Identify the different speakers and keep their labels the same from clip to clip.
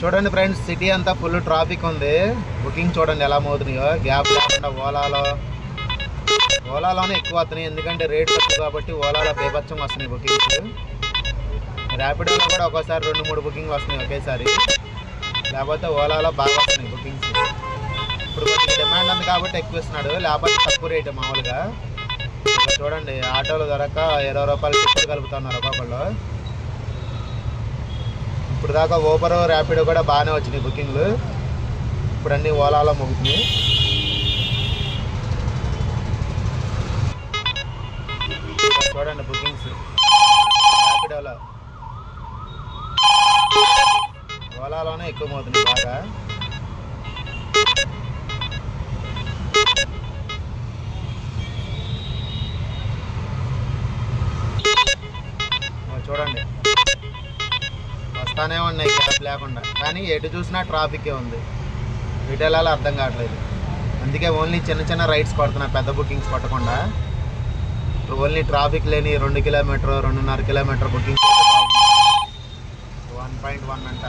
Speaker 1: చూడండి friends, city అంతా full traffic ఉంది. బుకింగ్ చూడండి ఎలా మోతున్నాయో, గ్యాప్ లేకుండా. ఓలాలోనే ఎక్కువ వస్తున్నాయి, ఎందుకంటే రేట్ తక్కువ కాబట్టి. ఓలాలో బేబచ్చంగా వస్తున్నాయి బుకింగ్స్. ర్యాపిడోలో కూడా ఒక్కోసారి 2-3 బుకింగ్లు వస్తున్నాయి ఒకేసారి, లేకపోతే ఓలాలో బాగా వస్తున్నాయి బుకింగ్స్. ఇప్పుడు కొంచెం డిమాండ్ ఉంది కాబట్టి ఎక్కువ ఇస్తున్నాడు, లేకపోతే తక్కువ రేటు మామూలుగా. చూడండి, ఆటోలు దొరక్క 20 రూపాయలు టికెట్ కలుపుతున్నారు ఒక్కొక్కళ్ళు. ఇప్పుడు దాకా ఊబర్, ర్యాపిడో కూడా బాగానే వచ్చినాయి బుకింగ్లు. ఇప్పుడు అన్నీ ఓలాలో మొగుతున్నాయి. చూడండి బుకింగ్స్ ర్యాపిడోలో, ఓలాలోనే ఎక్కువ మోతున్నాయి బాగా. చూడండి వస్తానే ఉన్నాయి గ్యాప్ లేకుండా, కానీ ఎటు చూసినా ట్రాఫికే ఉంది. ఎటు వెళ్ళాలో అర్థం కావట్లేదు. అందుకే ఓన్లీ చిన్న చిన్న రైడ్స్ కొడుతున్నా, పెద్ద బుకింగ్స్ కొట్టకుండా. ఇప్పుడు ఓన్లీ ట్రాఫిక్ లేని 2 కిలోమీటర్ 2.5 కిలోమీటర్ బుకింగ్స్ 1.1 అంట.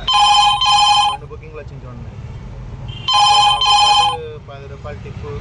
Speaker 1: 2 బుకింగ్లు వచ్చింది చూడండి. 10 రూపాయలు టిప్పు.